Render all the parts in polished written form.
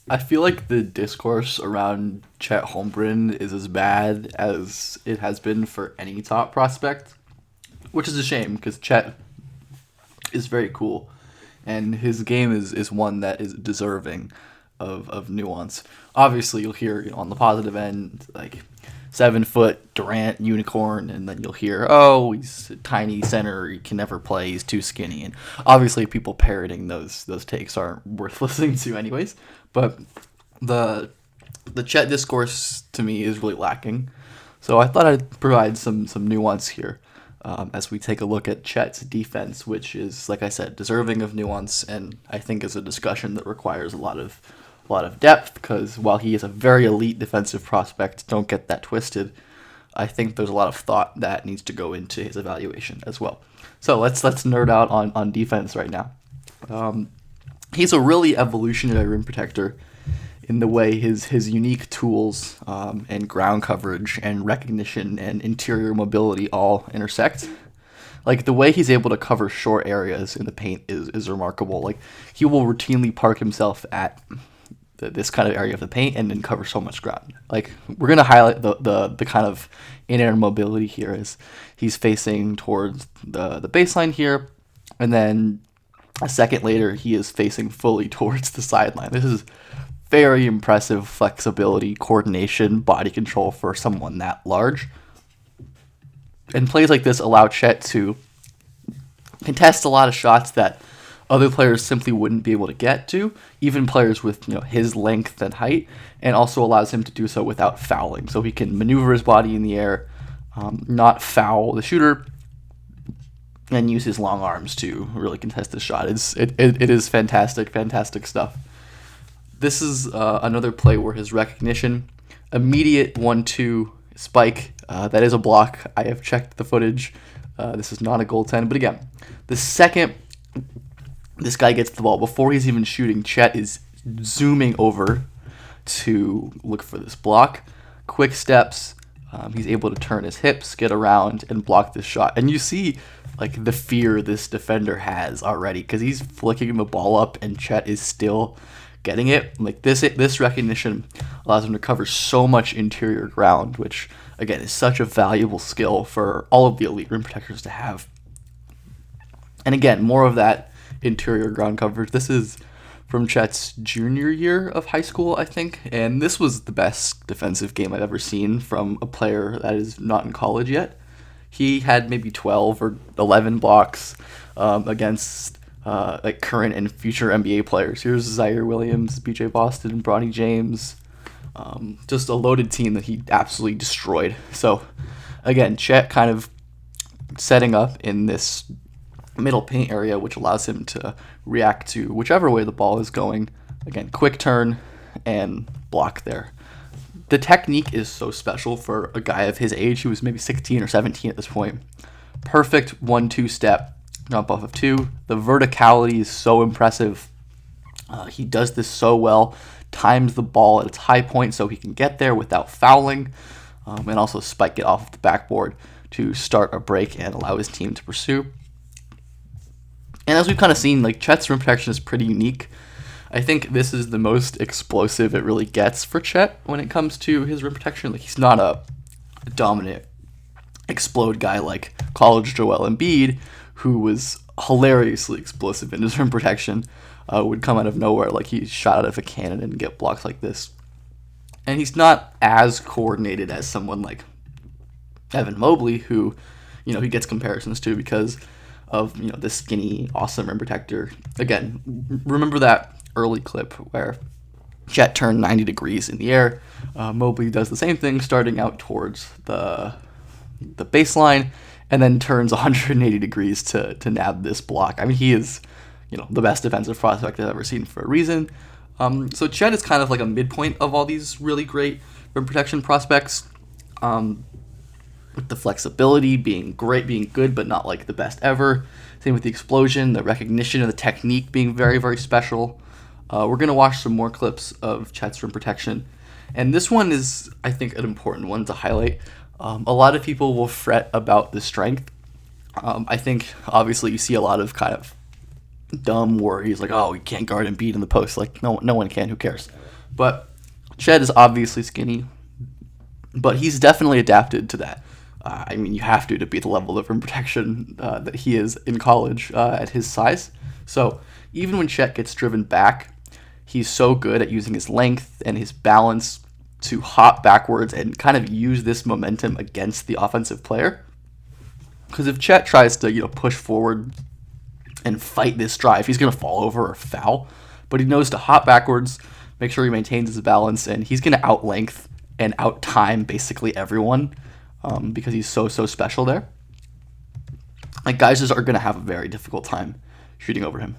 I feel like the discourse around Chet Holmgren is as bad as it has been for any top prospect, which is a shame because Chet is very cool, and his game is one that is deserving of nuance. Obviously, you'll hear on the positive end like 7 foot Durant unicorn, and then you'll hear, oh, he's a tiny center, he can never play, he's too skinny, and obviously people parroting those takes aren't worth listening to anyways. But the the Chet discourse to me is really lacking, so I thought I'd provide some nuance here. As we take a look at Chet's defense, which is, like I said, deserving of nuance, and I think is a discussion that requires a lot of depth. Because while he is a very elite defensive prospect, don't get that twisted. I think there's a lot of thought that needs to go into his evaluation as well. So let's nerd out on defense right now. He's a really evolutionary rim protector in the way his unique tools and ground coverage and recognition and interior mobility all intersect. Like the way he's able to cover short areas in the paint is remarkable. Like he will routinely park himself at this kind of area of the paint and then cover so much ground. Like we're gonna highlight the kind of in-air mobility here as he's facing towards the baseline here, and then a second later he is facing fully towards the sideline. This is very impressive flexibility, coordination, body control for someone that large. And plays like this allow Chet to contest a lot of shots that other players simply wouldn't be able to get to, even players with his length and height, and also allows him to do so without fouling. So he can maneuver his body in the air, not foul the shooter, and use his long arms to really contest the shot. It is fantastic stuff. This is another play where his recognition, immediate 1-2 spike, that is a block. I have checked the footage. This is not a goaltend. But again, the second this guy gets the ball, before he's even shooting, Chet is zooming over to look for this block. Quick steps. He's able to turn his hips, get around, and block this shot. And you see like the fear this defender has already because he's flicking the ball up and Chet is still getting it. Like this recognition allows him to cover so much interior ground, which again is such a valuable skill for all of the elite rim protectors to have. And again, more of that interior ground coverage. This is from Chet's junior year of high school, I think, and this was the best defensive game I've ever seen from a player that is not in college yet. He had maybe 12 or 11 blocks against like current and future NBA players. Here's Zaire Williams, BJ Boston, and Bronny James. Just a loaded team that he absolutely destroyed. So again, Chet kind of setting up in this middle paint area, which allows him to react to whichever way the ball is going. Again, quick turn and block there. The technique is so special for a guy of his age, who was maybe 16 or 17 at this point. Perfect 1-2 step, jump off of 2. The verticality is so impressive. He does this so well, times the ball at its high point so he can get there without fouling, and also spike it off the backboard to start a break and allow his team to pursue. And as we've kind of seen, like Chet's rim protection is pretty unique. I think this is the most explosive it really gets for Chet when it comes to his rim protection. Like he's not a dominant explode guy like college Joel Embiid, who was hilariously explosive in his rim protection, would come out of nowhere like he shot out of a cannon and get blocks like this. And he's not as coordinated as someone like Evan Mobley, who he gets comparisons to because of this skinny, awesome rim protector. Again, remember that early clip where Chet turned 90 degrees in the air. Mobley does the same thing, starting out towards the baseline, and then turns 180 degrees to nab this block. I mean, he is the best defensive prospect I've ever seen for a reason. So Chet is kind of like a midpoint of all these really great rim protection prospects. With the flexibility being great, being good, but not like the best ever. Same with the explosion, the recognition, and the technique being very, very special. We're going to watch some more clips of Chet's rim protection. And this one is, I think, an important one to highlight. A lot of people will fret about the strength. I think, obviously, you see a lot of kind of dumb worries, like, oh, you can't guard Embiid in the post. Like, no one can, who cares? But Chet is obviously skinny, but he's definitely adapted to that. I mean, you have to be the level of rim protection that he is in college at his size. So even when Chet gets driven back, he's so good at using his length and his balance to hop backwards and kind of use this momentum against the offensive player. Because if Chet tries to push forward and fight this drive, he's going to fall over or foul. But he knows to hop backwards, make sure he maintains his balance, and he's going to outlength and out-time basically everyone because he's so special there. Like, guys just are going to have a very difficult time shooting over him.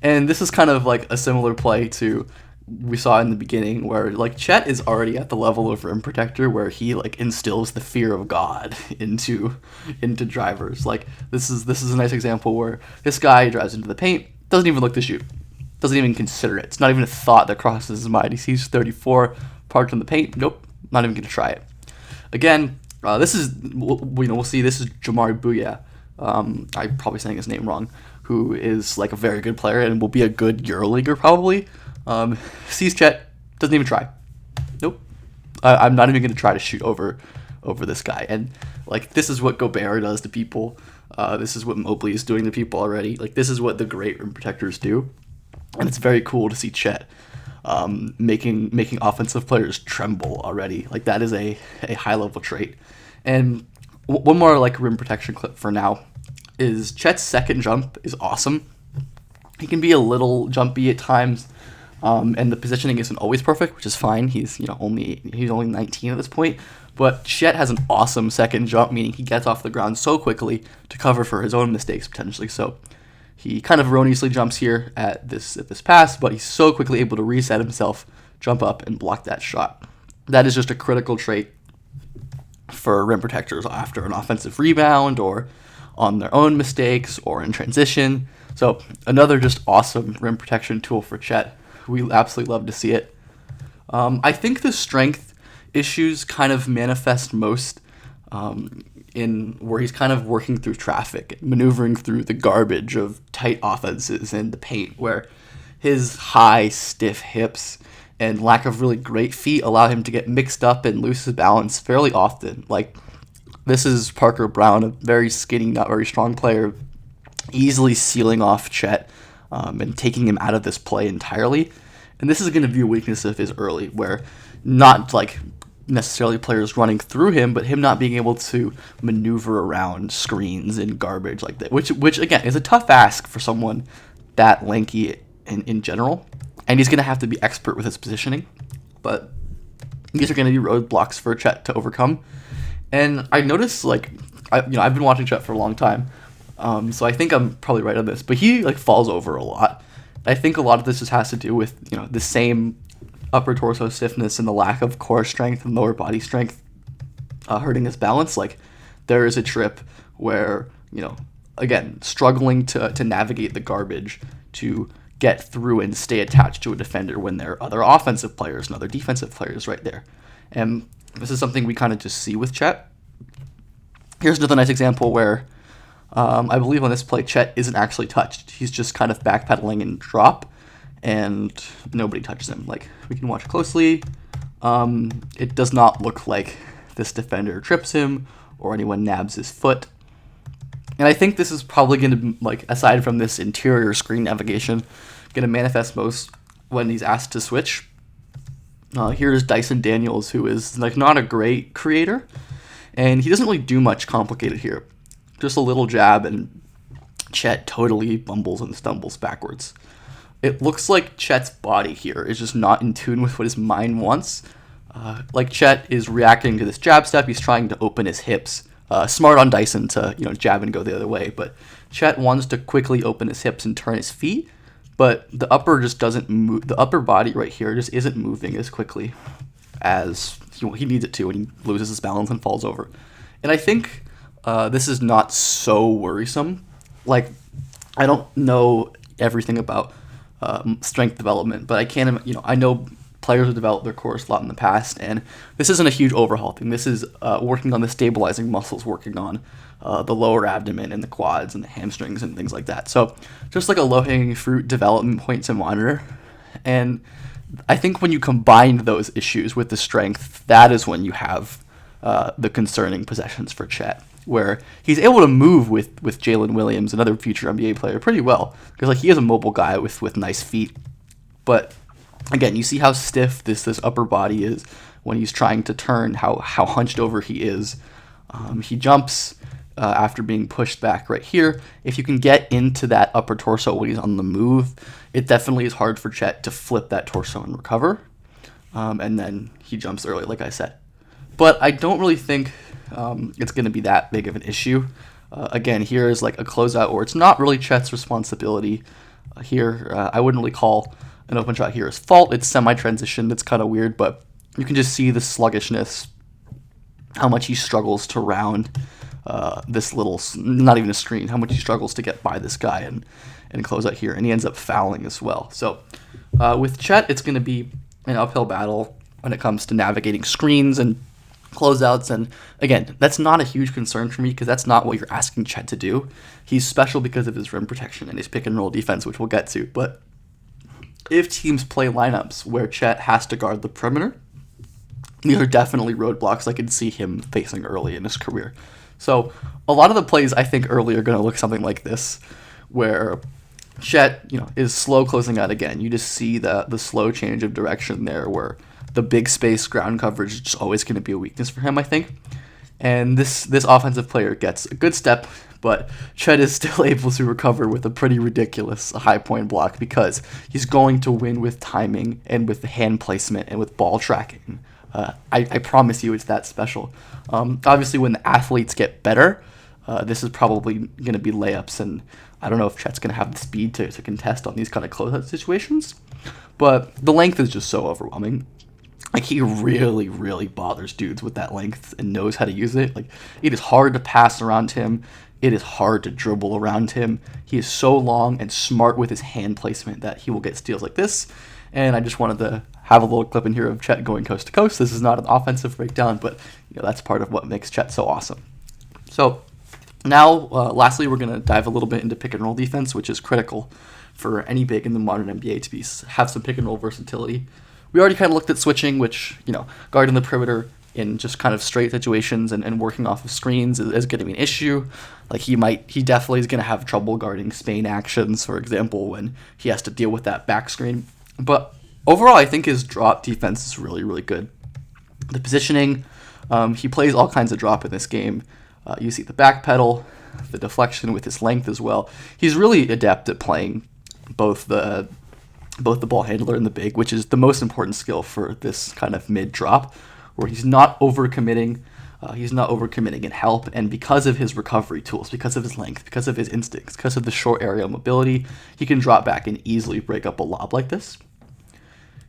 And this is kind of like a similar play to we saw in the beginning where like Chet is already at the level of rim protector where he like instills the fear of God into drivers. Like this is a nice example where this guy drives into the paint, doesn't even look to shoot, doesn't even consider it. It's not even a thought that crosses his mind. He sees 34 parked in the paint. Nope, not even gonna try it. Again, this is we'll see. This is Jamari Bouya. I'm probably saying his name wrong. Who is like a very good player and will be a good EuroLeaguer probably. Sees Chet, doesn't even try. Nope. I'm not even going to try to shoot over this guy. And like this is what Gobert does to people. This is what Mobley is doing to people already. Like this is what the great rim protectors do. And it's very cool to see Chet making offensive players tremble already. Like that is a high level trait. And one more like rim protection clip for now is Chet's second jump is awesome. He can be a little jumpy at times, and the positioning isn't always perfect, which is fine. He's only 19 at this point, but Chet has an awesome second jump, meaning he gets off the ground so quickly to cover for his own mistakes potentially. So he kind of erroneously jumps here at this pass, but he's so quickly able to reset himself, jump up, and block that shot. That is just a critical trait for rim protectors after an offensive rebound or on their own mistakes or in transition. So another just awesome rim protection tool for Chet. We absolutely love to see it. I think the strength issues kind of manifest most in where he's kind of working through traffic, maneuvering through the garbage of tight offenses in the paint, where his high, stiff hips and lack of really great feet allow him to get mixed up and lose his balance fairly often. Like, this is Parker Brown, a very skinny, not very strong player, easily sealing off Chet and taking him out of this play entirely. And this is going to be a weakness of his early, where not like necessarily players running through him, but him not being able to maneuver around screens and garbage like that, which again is a tough ask for someone that lanky in general. And he's going to have to be expert with his positioning, but these are going to be roadblocks for Chet to overcome. And I noticed, like, I've been watching Chet for a long time, so I think I'm probably right on this, but he, like, falls over a lot. I think a lot of this just has to do with, the same upper torso stiffness and the lack of core strength and lower body strength hurting his balance. Like, there is a trip where, again, struggling to navigate the garbage to get through and stay attached to a defender when there are other offensive players and other defensive players right there. And this is something we kind of just see with Chet. Here's another nice example where I believe on this play, Chet isn't actually touched. He's just kind of backpedaling and drop, and nobody touches him. Like, we can watch closely. It does not look like this defender trips him or anyone nabs his foot. And I think this is probably going to, like, aside from this interior screen navigation, going to manifest most when he's asked to switch. Here's Dyson Daniels, who is like not a great creator, and he doesn't really do much complicated here. Just a little jab, and Chet totally bumbles and stumbles backwards. It looks like Chet's body here is just not in tune with what his mind wants. Like Chet is reacting to this jab step. He's trying to open his hips. Smart on Dyson to jab and go the other way, but Chet wants to quickly open his hips and turn his feet. But the upper just doesn't move. The upper body right here just isn't moving as quickly as he needs it to, and he loses his balance and falls over. And I think this is not so worrisome. Like, I don't know everything about strength development, but I can, I know players have developed their core a lot in the past, and this isn't a huge overhaul thing. This is working on the stabilizing muscles, working on the lower abdomen and the quads and the hamstrings and things like that. So just like a low-hanging fruit development point to monitor. And I think when you combine those issues with the strength, that is when you have the concerning possessions for Chet, where he's able to move with Jalen Williams, another future NBA player, pretty well, because like he is a mobile guy with nice feet. But again, you see how stiff this upper body is when he's trying to turn, how hunched over he is. He jumps after being pushed back right here. If you can get into that upper torso when he's on the move, it definitely is hard for Chet to flip that torso and recover. And then he jumps early, like I said. But I don't really think it's going to be that big of an issue. Again, here is like a closeout where it's not really Chet's responsibility. Here, I wouldn't really call an open shot here his fault. It's semi-transition. It's kind of weird, but you can just see the sluggishness, how much he struggles to round this little, not even a screen, how much he struggles to get by this guy and close out here. And he ends up fouling as well. So with Chet, it's going to be an uphill battle when it comes to navigating screens and closeouts. And again, that's not a huge concern for me because that's not what you're asking Chet to do. He's special because of his rim protection and his pick and roll defense, which we'll get to. But if teams play lineups where Chet has to guard the perimeter, these are definitely roadblocks I can see him facing early in his career. So a lot of the plays I think early are going to look something like this, where Chet, is slow closing out again. You just see the slow change of direction there, where the big space ground coverage is just always going to be a weakness for him, I think. And this offensive player gets a good step, but Chet is still able to recover with a pretty ridiculous high point block because he's going to win with timing and with the hand placement and with ball tracking. I promise you it's that special. Obviously, when the athletes get better, this is probably going to be layups, and I don't know if Chet's going to have the speed to contest on these kind of closeout situations, but the length is just so overwhelming. Like, he really, really bothers dudes with that length and knows how to use it. Like, it is hard to pass around him. It is hard to dribble around him. He is so long and smart with his hand placement that he will get steals like this. And I just wanted to have a little clip in here of Chet going coast to coast. This is not an offensive breakdown, but that's part of what makes Chet so awesome. So now, lastly, we're going to dive a little bit into pick and roll defense, which is critical for any big in the modern NBA to have some pick and roll versatility. We already kind of looked at switching, which, guarding the perimeter in just kind of straight situations and working off of screens is going to be an issue. Like, he definitely is going to have trouble guarding Spain actions, for example, when he has to deal with that back screen. But overall, I think his drop defense is really, really good. The positioning, he plays all kinds of drop in this game. You see the back pedal, the deflection with his length as well. He's really adept at playing both the ball handler and the big, which is the most important skill for this kind of mid drop, where he's not overcommitting. He's not overcommitting in help, and because of his recovery tools, because of his length, because of his instincts, because of the short area mobility, he can drop back and easily break up a lob like this.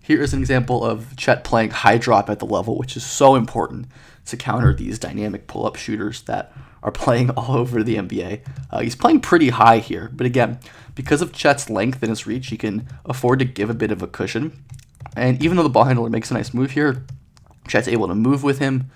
Here is an example of Chet playing high drop at the level, which is so important to counter these dynamic pull-up shooters that are playing all over the NBA. He's playing pretty high here, but again, because of Chet's length and his reach, he can afford to give a bit of a cushion. And even though the ball handler makes a nice move here, Chet's able to move with him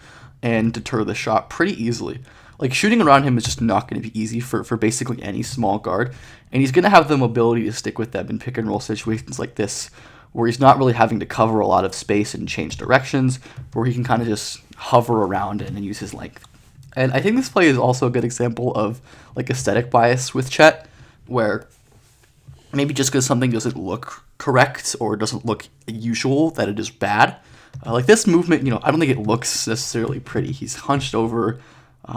and deter the shot pretty easily. Like, shooting around him is just not going to be easy for basically any small guard, and he's going to have the mobility to stick with them in pick and roll situations like this, where he's not really having to cover a lot of space and change directions, where he can kind of just hover around and use his length. And I think this play is also a good example of like aesthetic bias with Chet, where maybe just because something doesn't look correct or doesn't look usual that it is bad. Like this movement, I don't think it looks necessarily pretty. He's hunched over.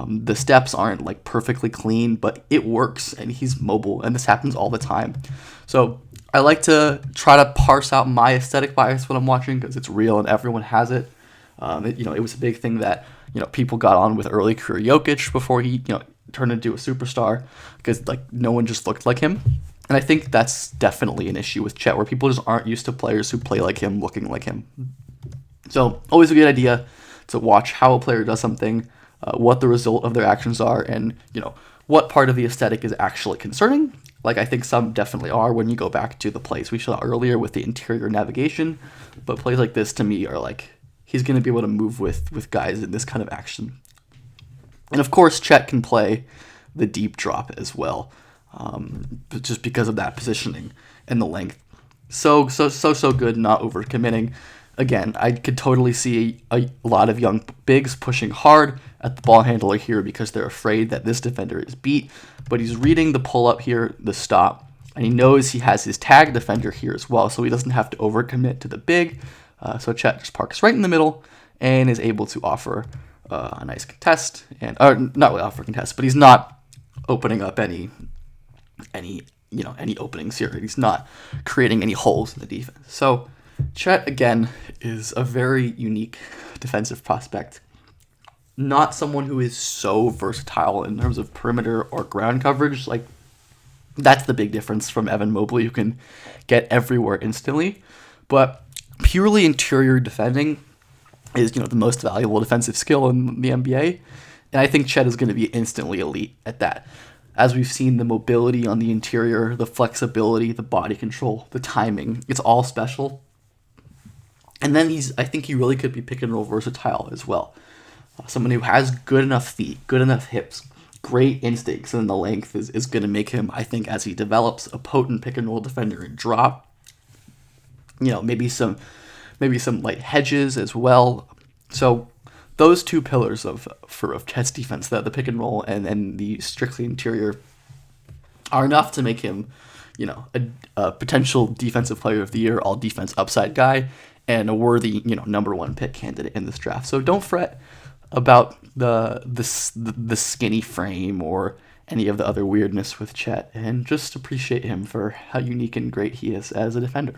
The steps aren't like perfectly clean, but it works, and he's mobile, and this happens all the time. So I like to try to parse out my aesthetic bias when I'm watching because it's real and everyone has it. It was a big thing that people got on with early career Jokic before he turned into a superstar because like no one just looked like him. And I think that's definitely an issue with Chet, where people just aren't used to players who play like him looking like him. So always a good idea to watch how a player does something, what the result of their actions are, and what part of the aesthetic is actually concerning. Like, I think some definitely are when you go back to the plays we saw earlier with the interior navigation, but plays like this to me are like, he's going to be able to move with guys in this kind of action. And of course, Chet can play the deep drop as well, just because of that positioning and the length. So good, not overcommitting. Again, I could totally see a lot of young bigs pushing hard at the ball handler here because they're afraid that this defender is beat. But he's reading the pull up here, the stop, and he knows he has his tag defender here as well, so he doesn't have to overcommit to the big. So Chet just parks right in the middle and is able to offer a nice contest, and or not really offer a contest, but he's not opening up any any openings here. He's not creating any holes in the defense. So Chet, again, is a very unique defensive prospect. Not someone who is so versatile in terms of perimeter or ground coverage. Like, that's the big difference from Evan Mobley, who can get everywhere instantly. But purely interior defending is, the most valuable defensive skill in the NBA. And I think Chet is going to be instantly elite at that. As we've seen, the mobility on the interior, the flexibility, the body control, the timing, it's all special. And then I think he really could be pick and roll versatile as well. Someone who has good enough feet, good enough hips, great instincts, and the length is going to make him, I think, as he develops, a potent pick and roll defender and drop. Maybe some light hedges as well. So those two pillars of Chet's defense, the pick and roll and the strictly interior, are enough to make him, a potential defensive player of the year, all defense upside guy, and a worthy, number one pick candidate in this draft. So don't fret about the skinny frame or any of the other weirdness with Chet, and just appreciate him for how unique and great he is as a defender.